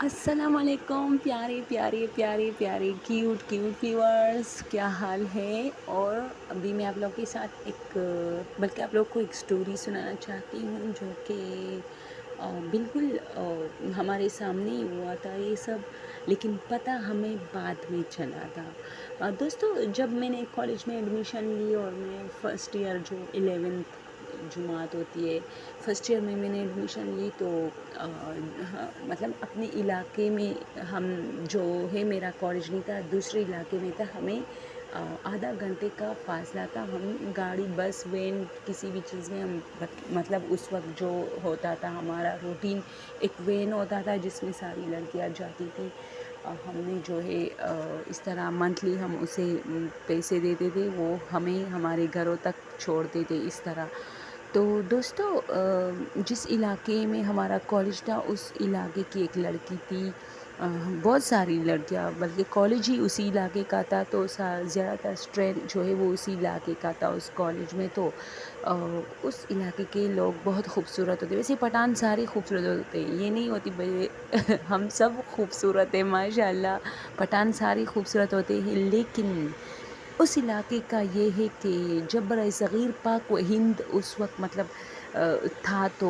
السلام علیکم پیارے پیارے پیارے پیارے کیوٹ کیوٹ ویورس، کیا حال ہے؟ اور ابھی میں آپ لوگوں کے ساتھ بلکہ آپ لوگ کو ایک سٹوری سنانا چاہتی ہوں جو کہ بالکل ہمارے سامنے ہی ہوا تھا یہ سب، لیکن پتہ ہمیں بعد میں چلا تھا۔ دوستو، جب میں نے کالج میں ایڈمیشن لی اور میں فرسٹ ایئر جو 11th جماعت ہوتی ہے، فرسٹ ایئر میں نے ایڈمیشن لی تو مطلب اپنے علاقے میں ہم جو ہے، میرا کالج نہیں تھا، دوسرے علاقے میں تھا، ہمیں آدھا گھنٹے کا فاصلہ تھا۔ ہم گاڑی بس وین کسی بھی چیز میں ہم مطلب اس وقت جو ہوتا تھا ہمارا روٹین، ایک وین ہوتا تھا جس میں ساری لڑکیاں جاتی تھی۔ ہم نے جو ہے اس طرح منتھلی ہم اسے پیسے دیتے تھے، وہ ہمیں ہمارے گھروں تک چھوڑتے تھے اس طرح۔ تو دوستو، جس علاقے میں ہمارا کالج تھا اس علاقے کی ایک لڑکی تھی، بہت ساری لڑکیاں، بلکہ کالج ہی اسی علاقے کا تھا، تو زیادہ تر اسٹرینتھ جو ہے وہ اسی علاقے کا تھا اس کالج میں۔ تو اس علاقے کے لوگ بہت خوبصورت ہوتے، ویسے پٹھان سارے خوبصورت ہوتے ہیں، یہ نہیں ہوتی ہم سب خوبصورت ہیں ماشاء اللہ، پٹھان سارے خوبصورت ہوتے ہیں، لیکن اس علاقے کا یہ ہے کہ جب برِ صغیر پاک و ہند اس وقت مطلب تھا، تو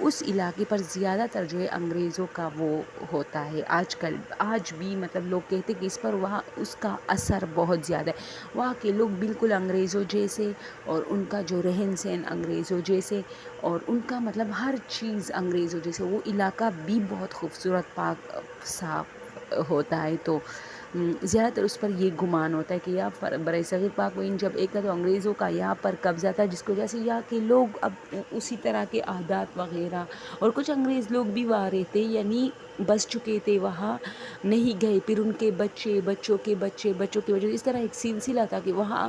اس علاقے پر زیادہ تر جو ہے انگریزوں کا وہ ہوتا ہے، آج بھی مطلب لوگ کہتے ہیں کہ اس پر وہاں اس کا اثر بہت زیادہ ہے۔ وہاں کے لوگ بالکل انگریزوں جیسے، اور ان کا جو رہن سہن انگریزوں جیسے، اور ان کا مطلب ہر چیز انگریزوں جیسے۔ وہ علاقہ بھی بہت خوبصورت، پاک، صاف ہوتا ہے۔ تو زیادہ تر اس پر یہ گمان ہوتا ہے کہ یہاں پر برِ صغیر پاک و ہند جب ایک تھا تو انگریزوں کا یہاں پر قبضہ تھا، جس کی وجہ سے یہاں کے لوگ اب اسی طرح کے عادات وغیرہ، اور کچھ انگریز لوگ بھی وہاں رہتے، یعنی بس چکے تھے، وہاں نہیں گئے، پھر ان کے بچے، بچوں کے بچے، بچوں کے بچے، اس طرح ایک سلسلہ تھا کہ وہاں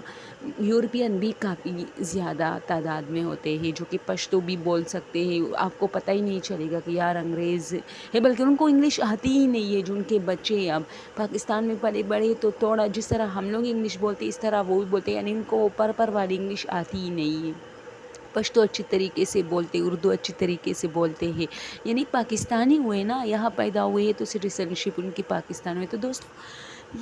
یورپین بھی کافی زیادہ تعداد میں ہوتے ہیں جو کہ پشتو بھی بول سکتے ہیں۔ آپ کو پتہ ہی نہیں چلے گا کہ یار انگریز ہے، بلکہ ان کو انگلش آتی ہی نہیں ہے، جو ان کے بچے اب پاکستان میں پلے بڑے تو تھوڑا جس طرح ہم لوگ انگلش بولتے اس طرح وہ بھی بولتے، یعنی ان کو پر والی انگلش آتی ہی نہیں ہے۔ پشتو اچھی طریقے سے بولتے، اردو اچھی طریقے سے بولتے ہیں، یعنی پاکستانی ہوئے نا، یہاں پیدا ہوئے تو سٹیزنشپ ان کی پاکستان میں۔ تو دوستو،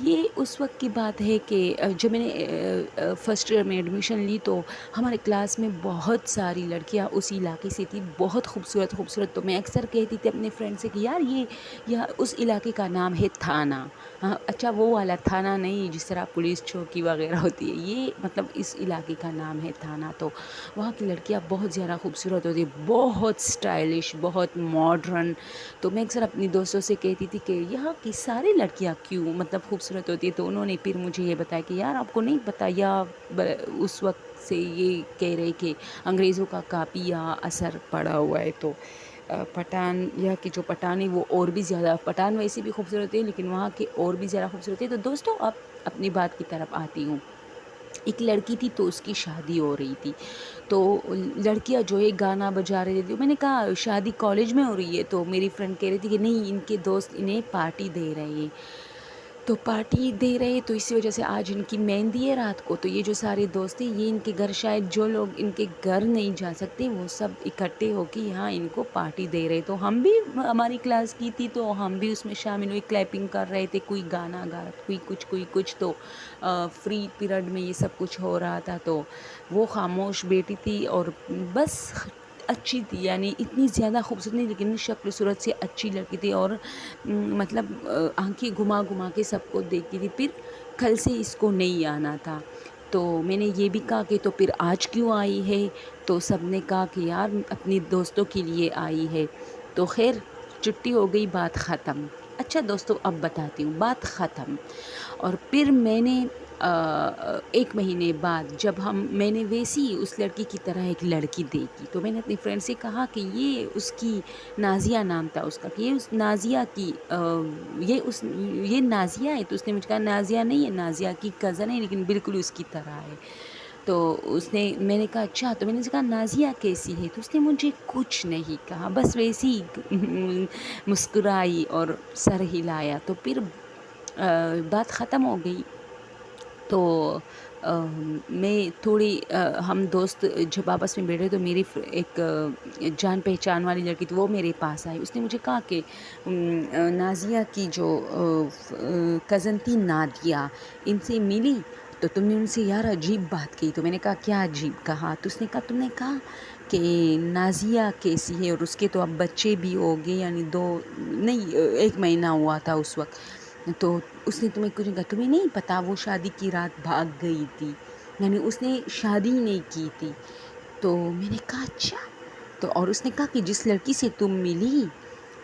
یہ اس وقت کی بات ہے کہ جب میں نے فرسٹ ایئر میں ایڈمیشن لی تو ہمارے کلاس میں بہت ساری لڑکیاں اس علاقے سے تھی، بہت خوبصورت خوبصورت۔ تو میں اکثر کہتی تھی اپنے فرینڈ سے کہ یار اس علاقے کا نام ہے تھانہ۔ اچھا، وہ والا تھانہ نہیں جس طرح پولیس چوکی وغیرہ ہوتی ہے، یہ مطلب اس علاقے کا نام ہے تھانہ۔ تو وہاں کی لڑکیاں بہت زیادہ خوبصورت ہوتی، بہت اسٹائلش، بہت ماڈرن۔ تو میں اکثر اپنی دوستوں سے کہتی تھی کہ یہاں کی ساری لڑکیاں کیوں مطلب خوبصورت ہوتی ہے، تو انہوں نے پھر مجھے یہ بتایا کہ یار آپ کو نہیں پتہ، یا اس وقت سے یہ کہہ رہے کہ انگریزوں کا کافی یہاں اثر پڑا ہوا ہے۔ تو پٹھان، یہاں کی جو پٹھان ہے وہ اور بھی زیادہ، پٹھان ویسے بھی خوبصورت ہے لیکن وہاں کے اور بھی زیادہ خوبصورت ہے۔ تو دوستو، اب اپنی بات کی طرف آتی ہوں۔ ایک لڑکی تھی تو اس کی شادی ہو رہی تھی، تو لڑکیاں جو ہے گانا بجا رہی تھی۔ میں نے کہا شادی کالج میں ہو رہی ہے؟ تو میری فرینڈ کہہ رہی تھی کہ نہیں، ان کے دوست انہیں پارٹی دے رہے ہیں، تو پارٹی دے رہے تو اسی وجہ سے آج ان کی مہندی ہے رات کو، تو یہ جو سارے دوست ہیں یہ ان کے گھر، شاید جو لوگ ان کے گھر نہیں جا سکتے وہ سب اکٹھے ہو کے یہاں ان کو پارٹی دے رہے۔ تو ہم بھی، ہماری کلاس کی تھی تو ہم بھی اس میں شامل ہوئے، کلیپنگ کر رہے تھے، کوئی گانا گا رہا، کوئی کچھ۔ تو فری پیریڈ میں یہ سب کچھ ہو رہا تھا، تو وہ خاموش بیٹی تھی اور بس اچھی تھی، یعنی اتنی زیادہ خوبصورت نہیں لیکن شکل صورت سے اچھی لڑکی تھی، اور مطلب آنکھیں گھما گھما کے سب کو دیکھتی تھی۔ پھر کل سے اس کو نہیں آنا تھا، تو میں نے یہ بھی کہا کہ تو پھر آج کیوں آئی ہے؟ تو سب نے کہا کہ یار اپنی دوستوں کے لیے آئی ہے۔ تو خیر، چھٹی ہو گئی، بات ختم۔ اچھا دوستو، اب بتاتی ہوں، بات ختم۔ اور پھر میں نے ایک مہینے بعد جب میں نے ویسی اس لڑکی کی طرح ایک لڑکی دیکھی، تو میں نے اپنی فرینڈ سے کہا کہ یہ اس کی نازیہ نام تھا اس کا، کہ یہ اس نازیہ کی یہ نازیہ ہے؟ تو اس نے مجھے کہا نازیہ نہیں ہے، نازیہ کی کزن ہے لیکن بالکل اس کی طرح ہے۔ تو میں نے کہا اچھا، تو میں نے کہا نازیہ کیسی ہے؟ تو اس نے مجھے کچھ نہیں کہا، بس ویسی مسکرائی اور سر ہلایا، تو پھر بات ختم ہو گئی۔ تو میں تھوڑی ہم دوست جب آپس میں بیٹھے تو میری ایک جان پہچان والی لڑکی تھی، وہ میرے پاس آئی. اس نے مجھے کہا کہ نازیہ کی جو کزن تھی نادیہ، ان سے ملی تو تم نے ان سے یار عجیب بات کی. تو میں نے کہا کیا عجیب کہا؟ تو اس نے کہا تم نے کہا کہ نازیہ کیسی ہے اور اس کے تو اب بچے بھی ہو گئے، یعنی 1 مہینہ ہوا تھا اس وقت. تو اس نے تمہیں کچھ کہا، تمہیں نہیں پتا وہ شادی کی رات بھاگ گئی تھی، یعنی اس نے شادی ہی نہیں کی تھی. تو میں نے کہا اچھا. تو اور اس نے کہا کہ جس لڑکی سے تم ملی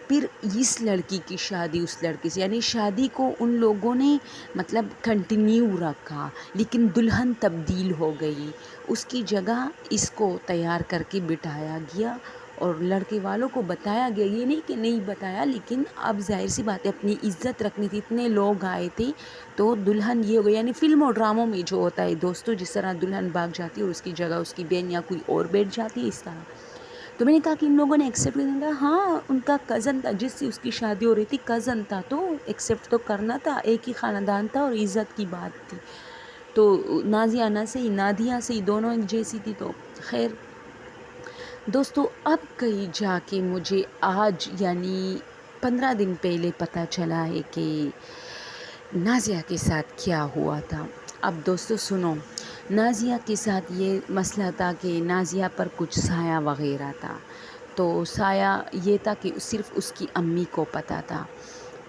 پھر اس لڑکی کی شادی اس لڑکے سے، یعنی شادی کو ان لوگوں نے مطلب کنٹینیو رکھا، لیکن دلہن تبدیل ہو گئی. اس کی جگہ اس کو تیار کر کے بٹھایا گیا اور لڑکے والوں کو بتایا گیا. یہ نہیں کہ نہیں بتایا، لیکن اب ظاہر سی بات ہے اپنی عزت رکھنی تھی، اتنے لوگ آئے تھے تو دلہن یہ ہو گئی. یعنی فلم اور ڈراموں میں جو ہوتا ہے دوستوں، جس طرح دلہن بھاگ جاتی ہے اور اس کی جگہ اس کی بہن یا کوئی اور بیٹھ جاتی ہے، اس طرح. تو میں نے کہا کہ ان لوگوں نے ایکسیپٹ کیا. ہاں ان کا کزن تھا جس سے اس کی شادی ہو رہی تھی، کزن تھا تو ایکسیپٹ تو کرنا تھا، ایک ہی خاندان تھا اور عزت کی بات تھی. تو نازیہ نہ صحیح نادیہ صحیح دونوں ایک جیسی تھی. تو خیر دوستو، اب کہیں جا کے مجھے آج یعنی 15 دن پہلے پتہ چلا ہے کہ نازیہ کے ساتھ کیا ہوا تھا. اب دوستو سنو، نازیہ کے ساتھ یہ مسئلہ تھا کہ نازیہ پر کچھ سایہ وغیرہ تھا. تو سایہ یہ تھا کہ صرف اس کی امی کو پتہ تھا.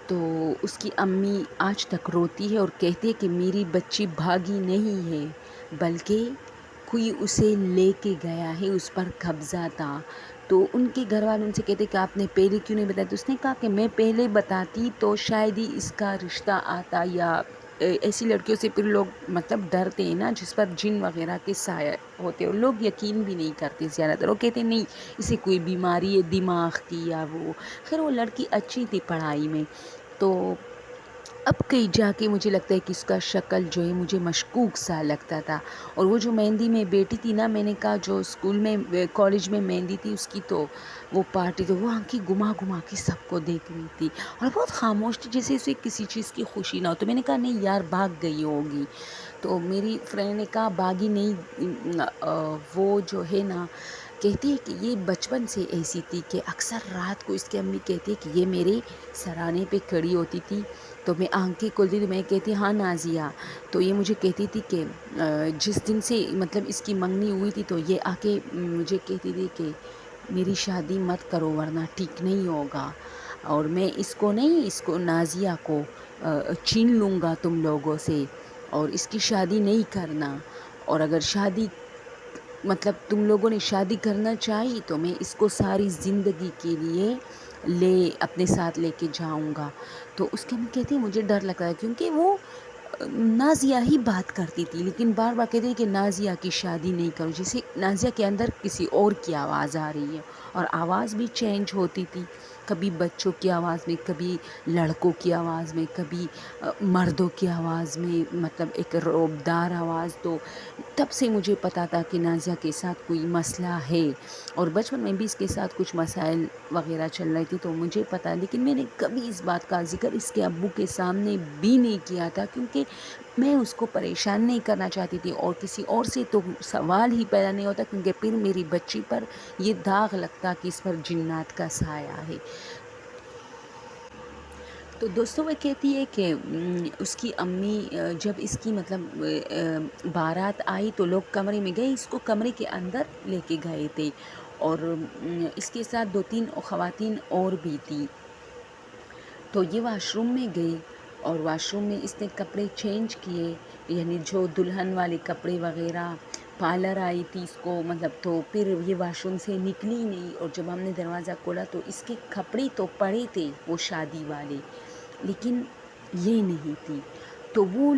تو اس کی امی آج تک روتی ہے اور کہتی ہے کہ میری بچی بھاگی نہیں ہے بلکہ کوئی اسے لے کے گیا ہے، اس پر قبضہ تھا. تو ان کے گھر والے ان سے کہتے کہ آپ نے پہلے کیوں نہیں بتایا؟ تو اس نے کہا کہ میں پہلے بتاتی تو شاید ہی اس کا رشتہ آتا، یا ایسی لڑکیوں سے پھر لوگ مطلب ڈرتے ہیں نا جس پر جن وغیرہ کے سایہ ہوتے، اور لوگ یقین بھی نہیں کرتے زیادہ تر. وہ کہتے نہیں اسے کوئی بیماری ہے دماغ کی یا وہ. خیر وہ لڑکی اچھی تھی پڑھائی میں. تو اب کہیں جا کے مجھے لگتا ہے کہ اس کا شکل جو ہے مجھے مشکوک سا لگتا تھا. اور وہ جو مہندی میں بیٹی تھی نا، میں نے کہا جو اسکول میں کالج میں مہندی تھی اس کی، تو وہ پارٹی تو وہ آنکھیں گھما گھما کے سب کو دیکھ رہی تھی اور بہت خاموش تھی، جیسے اسے کسی چیز کی خوشی نہ ہو. تو میں نے کہا نہیں یار بھاگ گئی ہوگی. تو میری فرینڈ نے کہا بھاگی نہیں، وہ جو ہے نا کہتی ہے کہ یہ بچپن سے ایسی تھی کہ اکثر رات کو اس کی امی کہتی ہے کہ یہ میرے سرانے پہ کھڑی ہوتی تھی تو میں آنکھیں کھولتی تھی، میں کہتی ہاں نازیہ. تو یہ مجھے کہتی تھی کہ جس دن سے مطلب اس کی منگنی ہوئی تھی تو یہ آ کے مجھے کہتی تھی کہ میری شادی مت کرو ورنہ ٹھیک نہیں ہوگا، اور میں اس کو نازیہ کو چھین لوں گا تم لوگوں سے اور اس کی شادی نہیں کرنا، اور اگر شادی مطلب تم لوگوں نے شادی کرنا چاہی تو میں اس کو ساری زندگی کے لیے اپنے ساتھ لے کے جاؤں گا. تو اس کے میں کہتی ہے مجھے ڈر لگتا ہے کیونکہ وہ نازیہ ہی بات کرتی تھی، لیکن بار بار کہتی ہے کہ نازیہ کی شادی نہیں کرو، جیسے نازیہ کے اندر کسی اور کی آواز آ رہی ہے. اور آواز بھی چینج ہوتی تھی، کبھی بچوں کی آواز میں، کبھی لڑکوں کی آواز میں، کبھی مردوں کی آواز میں، مطلب ایک رعبدار آواز. تو تب سے مجھے پتا تھا کہ نازیہ کے ساتھ کوئی مسئلہ ہے، اور بچپن میں بھی اس کے ساتھ کچھ مسائل وغیرہ چل رہی تھی تو مجھے پتا، لیکن میں نے کبھی اس بات کا ذکر اس کے ابو کے سامنے بھی نہیں کیا تھا کیونکہ میں اس کو پریشان نہیں کرنا چاہتی تھی، اور کسی اور سے تو سوال ہی پیدا نہیں ہوتا کیونکہ پھر میری بچی پر یہ داغ لگتا کہ اس پر جنات کا سایہ ہے. تو دوستوں وہ کہتی ہے کہ اس کی امی جب اس کی مطلب بارات آئی تو لوگ کمرے میں گئے، اس کو کمرے کے اندر لے کے گئے تھے، اور اس کے ساتھ 2-3 خواتین اور بھی تھیں. تو یہ واش روم میں گئی اور واش روم میں اس نے کپڑے چینج کیے، یعنی جو دلہن والے کپڑے وغیرہ. پارلر آئی تھی اس کو مطلب، تو پھر یہ واش روم سے نکلی نہیں، اور جب ہم نے دروازہ کھولا تو اس کے کپڑے تو پڑے تھے وہ شادی والے، لیکن یہ نہیں تھی. تو وہ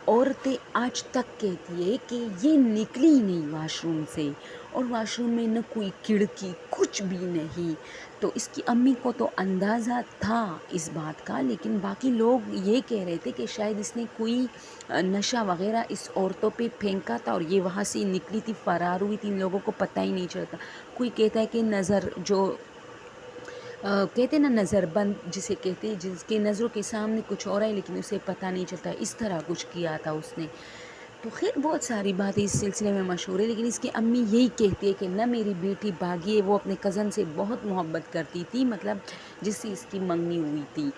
عورتیں آج تک کہتی ہے کہ یہ نکلی نہیں واش روم سے، اور واش روم میں نہ کوئی کھڑکی کچھ بھی نہیں. تو اس کی امی کو تو اندازہ تھا اس بات کا، لیکن باقی لوگ یہ کہہ رہے تھے کہ شاید اس نے کوئی نشہ وغیرہ اس عورتوں پہ پھینکا تھا اور یہ وہاں سے نکلی تھی، فرار ہوئی تھی، ان لوگوں کو پتہ ہی نہیں چلتا. کوئی کہتا ہے کہ نظر جو کہتے نا نظر بند جسے کہتے، جس کے نظروں کے سامنے کچھ ہو رہا ہے لیکن اسے پتہ نہیں چلتا، اس طرح کچھ کیا تھا اس نے. تو خیر بہت ساری باتیں اس سلسلے میں مشہور ہے، لیکن اس کی امی یہی کہتی ہے کہ نہ میری بیٹی بھاگی ہے، وہ اپنے کزن سے بہت محبت کرتی تھی، مطلب جس سے اس کی منگنی ہوئی تھی،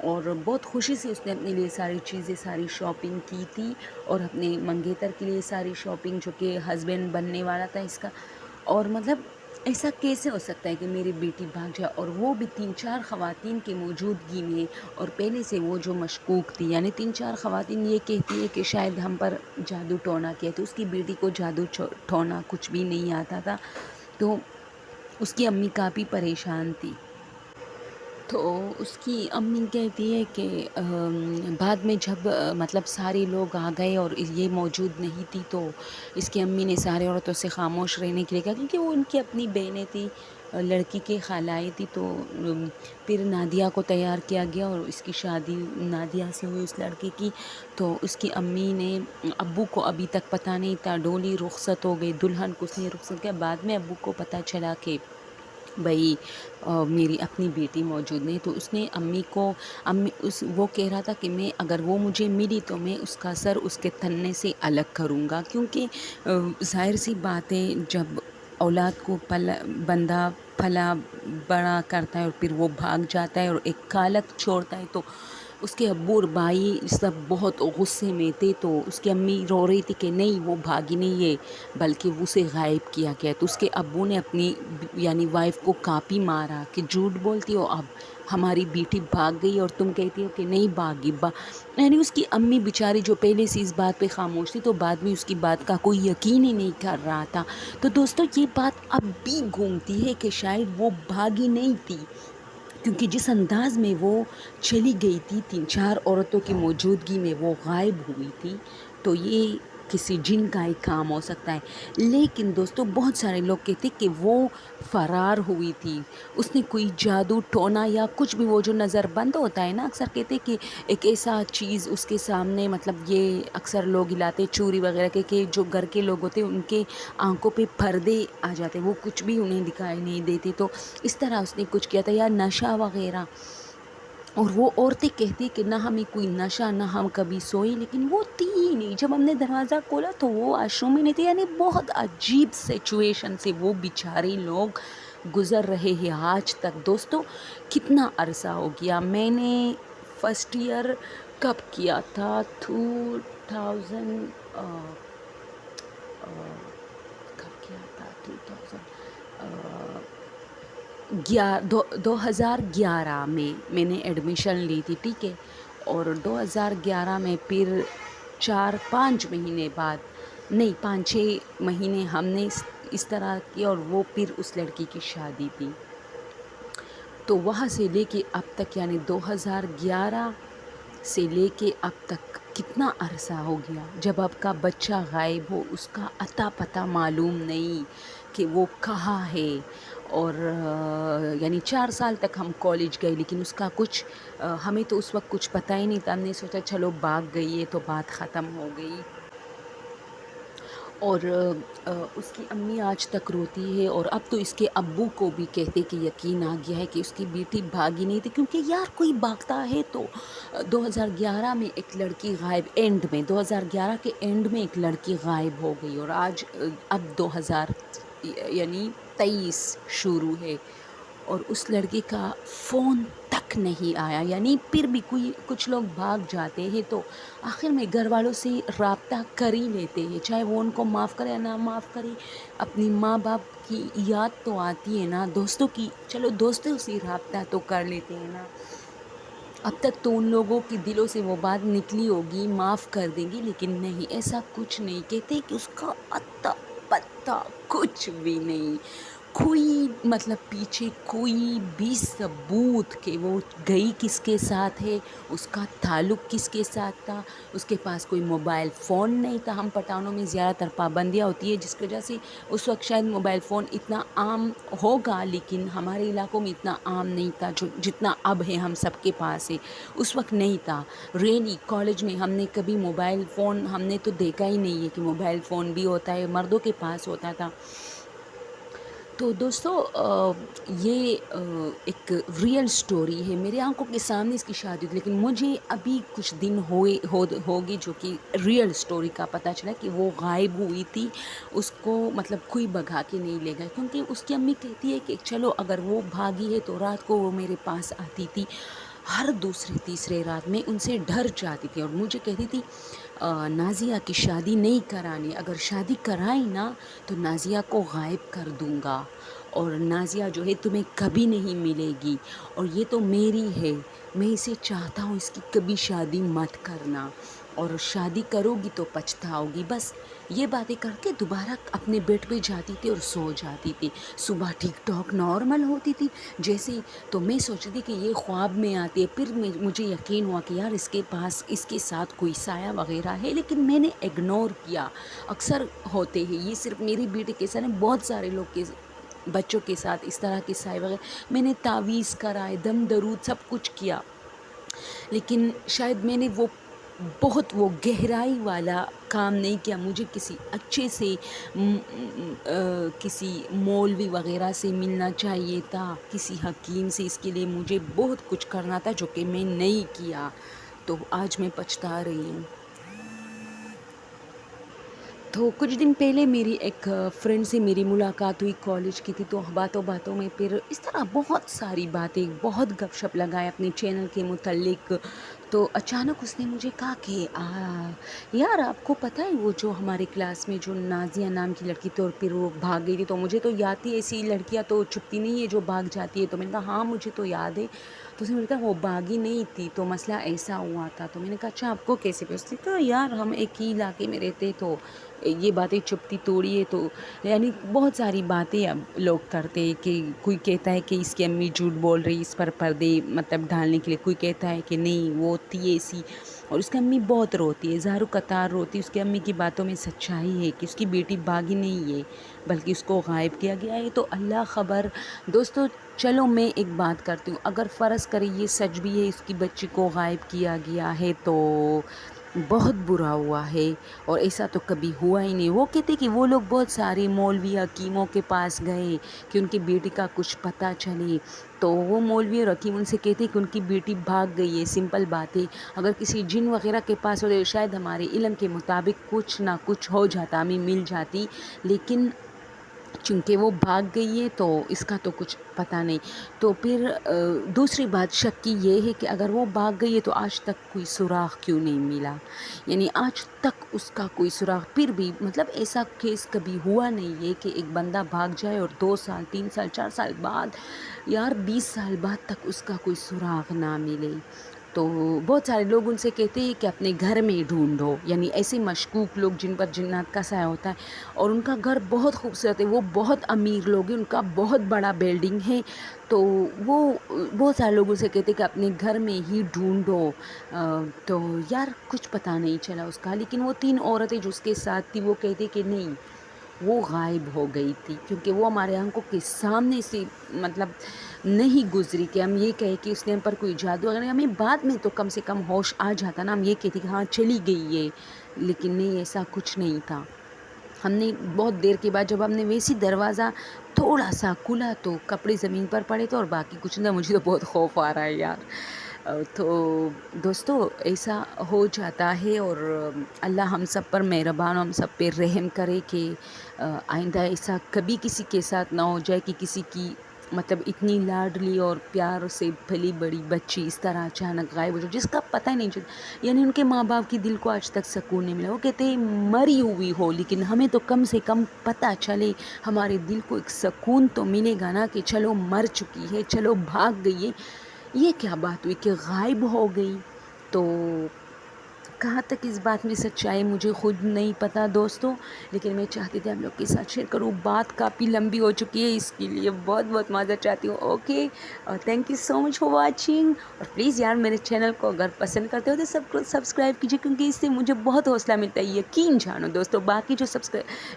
اور بہت خوشی سے اس نے اپنے لیے ساری چیزیں، ساری شاپنگ کی تھی، اور اپنے منگیتر کے لیے ساری شاپنگ، جو کہ ہسبینڈ بننے والا تھا اس کا، اور مطلب ایسا کیسے ہو سکتا ہے کہ میری بیٹی بھاگ جائے، اور وہ بھی 3-4 خواتین کی موجودگی میں، اور پہلے سے وہ جو مشکوک تھی، یعنی 3-4 خواتین یہ کہتی ہے کہ شاید ہم پر جادو ٹونا کیا، تو اس کی بیٹی کو جادو ٹونا کچھ بھی نہیں آتا تھا، تو اس کی امی کافی پریشان تھی۔ تو اس کی امی کہتی ہے کہ بعد میں جب مطلب سارے لوگ آ گئے اور یہ موجود نہیں تھی، تو اس کی امی نے سارے عورتوں سے خاموش رہنے کے لیے کہا، کیونکہ وہ ان کی اپنی بہنیں تھیں، لڑکی کے خالائیں تھی، تو پھر نادیہ کو تیار کیا گیا اور اس کی شادی نادیہ سے ہوئی، اس لڑکی کی۔ تو اس کی امی نے، ابو کو ابھی تک پتہ نہیں تھا، ڈولی رخصت ہو گئی، دلہن کو اس نے رخصت کیا، بعد میں ابو کو پتہ چلا کہ بھئی میری اپنی بیٹی موجود نہیں، تو اس نے امی کو، وہ کہہ رہا تھا کہ میں اگر وہ مجھے ملی تو میں اس کا سر اس کے تھنے سے الگ کروں گا، کیونکہ ظاہر سی بات ہے جب اولاد کو بندہ پلا بڑا کرتا ہے اور پھر وہ بھاگ جاتا ہے اور ایک کالک چھوڑتا ہے، تو اس کے ابو اور بھائی سب بہت غصے میں تھے، تو اس کی امی رو رہی تھی کہ نہیں وہ بھاگی نہیں ہے بلکہ اسے غائب کیا گیا، تو اس کے ابو نے اپنی یعنی وائف کو کاپی مارا کہ جھوٹ بولتی ہو، اب ہماری بیٹی بھاگ گئی اور تم کہتی ہو کہ نہیں بھاگی، یعنی اس کی امی بیچاری جو پہلے سے اس بات پہ خاموش تھی، تو بعد میں اس کی بات کا کوئی یقین ہی نہیں کر رہا تھا۔ تو دوستو یہ بات اب بھی گونگتی ہے کہ شاید وہ بھاگی نہیں تھی، کیونکہ جس انداز میں وہ چلی گئی تھی، 3-4 عورتوں کی موجودگی میں وہ غائب ہوئی تھی، تو یہ کسی جن کا ہی کام ہو سکتا ہے۔ لیکن دوستو بہت سارے لوگ کہتے کہ وہ فرار ہوئی تھی، اس نے کوئی جادو ٹونا یا کچھ بھی، وہ جو نظر بند ہوتا ہے نا، اکثر کہتے کہ ایک ایسا چیز اس کے سامنے، مطلب یہ اکثر لوگ ہلاتے چوری وغیرہ کے، کہ جو گھر کے لوگ ہوتے ان کے آنکھوں پہ پردے آ جاتے، وہ کچھ بھی انہیں دکھائی نہیں دیتے، تو اس طرح اس نے کچھ کیا تھا، یا نشہ وغیرہ۔ اور وہ عورتیں کہتی کہ نہ ہمیں کوئی نشہ، نہ ہم کبھی سوئی، لیکن وہ تھی ہی نہیں، جب ہم نے دروازہ کھولا تو وہ واش روم میں نہیں تھی، یعنی بہت عجیب سچویشن سے وہ بیچارے لوگ گزر رہے ہیں آج تک۔ دوستو کتنا عرصہ ہو گیا، میں نے فرسٹ ایئر کب کیا تھا، 2000 کب کیا تھا، 2011 میں نے ایڈمیشن لی تھی، ٹھیک ہے، اور 2011 میں پھر 4-5 مہینے بعد، نہیں 5-6 مہینے ہم نے اس طرح کیا، اور وہ پھر اس لڑکی کی شادی تھی۔ تو وہاں سے لے کے اب تک، یعنی 2011 سے لے کے اب تک کتنا عرصہ ہو گیا، جب آپ کا بچہ غائب ہو، اس کا اتا پتہ معلوم نہیں کہ وہ کہاں ہے، اور یعنی 4 سال تک ہم کالج گئے، لیکن اس کا کچھ ہمیں تو اس وقت کچھ پتہ ہی نہیں تھا، ہم نے سوچا چلو بھاگ گئی ہے تو بات ختم ہو گئی۔ اور اس کی امی آج تک روتی ہے، اور اب تو اس کے ابو کو بھی کہتے کہ یقین آ گیا ہے کہ اس کی بیٹی بھاگی نہیں تھی، کیونکہ یار کوئی بھاگتا ہے تو 2011 میں ایک لڑکی غائب، اینڈ میں 2011 کے اینڈ میں ایک لڑکی غائب ہو گئی، اور آج اب 2000 یعنی 23 شروع ہے، اور اس لڑکی کا فون تک نہیں آیا، یعنی پھر بھی کچھ لوگ بھاگ جاتے ہیں تو آخر میں گھر والوں سے رابطہ کر ہی لیتے ہیں، چاہے وہ ان کو معاف کرے یا نہ معاف کرے، اپنی ماں باپ کی یاد تو آتی ہے نا، دوستوں کی، چلو دوستوں سے رابطہ تو کر لیتے ہیں نا، اب تک تو ان لوگوں کی دلوں سے وہ بات نکلی ہوگی، معاف کر دیں گے، لیکن نہیں، ایسا کچھ نہیں، کہتے کہ اس کا اتا پتا کچھ بھی نہیں، کوئی مطلب پیچھے کوئی بھی ثبوت کہ وہ گئی کس کے ساتھ ہے، اس کا تعلق کس کے ساتھ تھا، اس کے پاس کوئی موبائل فون نہیں تھا۔ ہم پٹھانوں میں زیادہ تر پابندیاں ہوتی ہے، جس کی وجہ سے اس وقت شاید موبائل فون اتنا عام ہوگا، لیکن ہمارے علاقوں میں اتنا عام نہیں تھا جتنا اب ہے، ہم سب کے پاس ہے، اس وقت نہیں تھا۔ ریلی کالج میں ہم نے کبھی موبائل فون ہم نے تو دیکھا ہی نہیں ہے کہ موبائل فون بھی ہوتا ہے، مردوں کے پاس ہوتا تھا۔ تو دوستو یہ ایک ریئل سٹوری ہے، میرے آنکھوں کے سامنے اس کی شادی ہوئی، لیکن مجھے ابھی کچھ دن ہوگی جو کہ ریئل سٹوری کا پتہ چلا کہ وہ غائب ہوئی تھی، اس کو مطلب کوئی بھگا کے نہیں لے گا، کیونکہ اس کی امی کہتی ہے کہ چلو اگر وہ بھاگی ہے تو رات کو وہ میرے پاس آتی تھی، ہر دوسرے تیسرے رات میں ان سے ڈر جاتی تھی اور مجھے کہتی تھی نازیہ کی شادی نہیں کرانی، اگر شادی کرائی نا تو نازیہ کو غائب کر دوں گا اور نازیہ جو ہے تمہیں کبھی نہیں ملے گی، اور یہ تو میری ہے، میں اسے چاہتا ہوں اس کی کبھی شادی مت کرنا، اور شادی کرو گی تو پچھتاؤ گی۔ بس یہ باتیں کر کے دوبارہ اپنے بیڈ پہ جاتی تھی اور سو جاتی تھی، صبح ٹھیک ٹاک نارمل ہوتی تھی جیسے، تو میں سوچتی تھی کہ یہ خواب میں آتی ہے، پھر مجھے یقین ہوا کہ یار اس کے پاس اس کے ساتھ کوئی سایہ وغیرہ ہے، لیکن میں نے اگنور کیا، اکثر ہوتے ہیں یہ، صرف میری بیٹی کے ساتھ نہیں، بہت سارے لوگ کے بچوں کے ساتھ اس طرح کے سائے وغیرہ، میں نے تعویذ کرائے، دم درود سب کچھ کیا، لیکن شاید میں نے بہت گہرائی والا کام نہیں کیا، مجھے کسی اچھے سے کسی مولوی وغیرہ سے ملنا چاہیے تھا، کسی حکیم سے، اس کے لیے مجھے بہت کچھ کرنا تھا جو کہ میں نہیں کیا، تو آج میں پچھتا رہی ہوں۔ تو کچھ دن پہلے میری ایک فرینڈ سے میری ملاقات ہوئی، کالج کی تھی، تو باتوں باتوں میں پھر اس طرح بہت ساری باتیں، بہت گپ شپ لگائے اپنے چینل کے متعلق، تو اچانک اس نے مجھے کہا کہ یار آپ کو پتہ ہے وہ جو ہمارے کلاس میں جو نازیہ نام کی لڑکی تھی اور پھر وہ بھاگ گئی تھی، تو مجھے تو یاد تھی ایسی لڑکیاں تو چھپتی نہیں ہے جو بھاگ جاتی ہے، تو میں نے کہا ہاں مجھے تو یاد ہے، تو اس نے مجھے کہا وہ بھاگی نہیں تھی، تو مسئلہ ایسا ہوا تھا، تو میں نے کہا اچھا آپ کو کیسے پہ، اس نے کہا یار ہم ایک ہی علاقے میں رہتے تو یہ باتیں چھپتی توڑی ہے، تو یعنی بہت ساری باتیں اب لوگ کرتے ہیں کہ کوئی کہتا ہے کہ اس کی امی جھوٹ بول رہی اس پر پردے مطلب ڈالنے کے لیے، کوئی کہتا ہے کہ نہیں وہ تھی ایسی، اور اس کی امی بہت روتی ہے، زارو قطار روتی ہے، اس کی امی کی باتوں میں سچائی ہے کہ اس کی بیٹی باغی نہیں ہے بلکہ اس کو غائب کیا گیا ہے، تو اللہ خبر۔ دوستو چلو میں ایک بات کرتی ہوں، اگر فرض کرے یہ سچ بھی ہے اس کی بچی کو غائب کیا گیا ہے تو بہت برا ہوا ہے، اور ایسا تو کبھی ہوا ہی نہیں۔ وہ کہتے کہ وہ لوگ بہت سارے مولوی حکیموں کے پاس گئے کہ ان کی بیٹی کا کچھ پتہ چلے، تو وہ مولوی اور حکیم ان سے کہتے کہ ان کی بیٹی بھاگ گئی ہے، سمپل بات ہے، اگر کسی جن وغیرہ کے پاس ہوتے شاید ہمارے علم کے مطابق کچھ نہ کچھ ہو جاتا، ہمیں مل جاتی، لیکن چونکہ وہ بھاگ گئی ہے تو اس کا تو کچھ پتہ نہیں۔ تو پھر دوسری بات شک کی یہ ہے کہ اگر وہ بھاگ گئی ہے تو آج تک کوئی سراغ کیوں نہیں ملا، یعنی آج تک اس کا کوئی سراغ، پھر بھی مطلب ایسا کیس کبھی ہوا نہیں ہے کہ ایک بندہ بھاگ جائے اور 2 سال 3 سال 4 سال بعد، یار 20 سال بعد تک اس کا کوئی سراغ نہ ملے، تو بہت سارے لوگ ان سے کہتے ہیں کہ اپنے گھر میں ڈھونڈو، یعنی ایسے مشکوک لوگ جن پر جنات کا سایہ ہوتا ہے، اور ان کا گھر بہت خوبصورت ہے، وہ بہت امیر لوگ ہیں، ان کا بہت بڑا بلڈنگ ہے، تو وہ بہت سارے لوگوں سے کہتے کہ اپنے گھر میں ہی ڈھونڈو، تو یار کچھ پتہ نہیں چلا اس کا، لیکن وہ 3 عورتیں جو اس کے ساتھ تھی وہ کہتے کہ نہیں وہ غائب ہو گئی تھی، کیونکہ وہ ہمارے آنکھوں کے سامنے سے مطلب نہیں گزری کہ ہم یہ کہیں کہ اس نے ہم پر کوئی جادو، اگر ہمیں بعد میں تو کم سے کم ہوش آ جاتا نا، ہم یہ کہتے کہ ہاں چلی گئی ہے، لیکن نہیں ایسا کچھ نہیں تھا۔ ہم نے بہت دیر کے بعد جب ہم نے ویسی دروازہ تھوڑا سا کھلا تو کپڑے زمین پر پڑے تھے اور باقی کچھ نہیں، مجھے تو بہت خوف آ رہا ہے یار۔ تو دوستو ایسا ہو جاتا ہے، اور اللہ ہم سب پر مہربان، ہم سب پہ رحم کرے کہ آئندہ ایسا کبھی کسی کے ساتھ نہ ہو جائے کہ کسی کی مطلب اتنی لاڈلی اور پیار سے پلی بڑی بچی اس طرح اچانک غائب ہو جائے، جس کا پتہ ہی نہیں چلتا، یعنی ان کے ماں باپ کی دل کو آج تک سکون نہیں ملا، وہ کہتے ہیں مری ہوئی ہو لیکن ہمیں تو کم سے کم پتہ چلے، ہمارے دل کو ایک سکون تو ملے گا نا کہ چلو مر چکی ہے، چلو بھاگ گئی ہے، یہ کیا بات ہوئی کہ غائب ہو گئی۔ تو کہاں تک اس بات میں سچائی مجھے خود نہیں پتا دوستو، لیکن میں چاہتی تھی آپ لوگ کے ساتھ شیئر کروں، بات کافی لمبی ہو چکی ہے، اس کے لیے بہت بہت معذرت چاہتی ہوں، اوکے، اور thank you so much for watching, اور پلیز یار میرے چینل کو اگر پسند کرتے ہو تو سب کو سبسکرائب کیجیے، کیونکہ اس سے مجھے بہت حوصلہ ملتا ہے، یقین جانو دوستو، باقی جو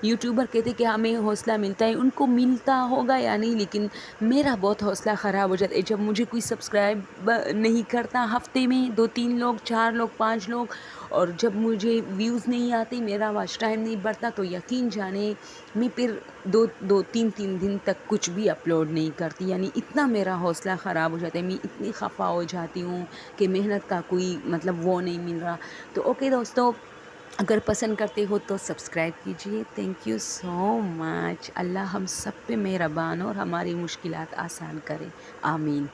یوٹیوبر کہتے کہ ہمیں حوصلہ ملتا ہے، ان کو ملتا ہوگا یا نہیں، لیکن میرا بہت حوصلہ خراب ہو جاتا ہے جب مجھے کوئی سبسکرائب نہیں کرتا، ہفتے میں 2 3 لوگ 4 لوگ 5 لوگ اور جب مجھے ویوز نہیں آتے، میرا واچ ٹائم نہیں بڑھتا، تو یقین جانیں میں پھر دو تین دن تک کچھ بھی اپلوڈ نہیں کرتی. یعنی اتنا میرا حوصلہ خراب ہو جاتا ہے، میں اتنی خفا ہو جاتی ہوں کہ محنت کا کوئی مطلب وہ نہیں مل رہا. تو اوکے دوستو، اگر پسند کرتے ہو تو سبسکرائب کیجئے. تھینک یو سو مچ. اللہ ہم سب پہ مہربان ہو اور ہماری مشکلات آسان کرے. آمین.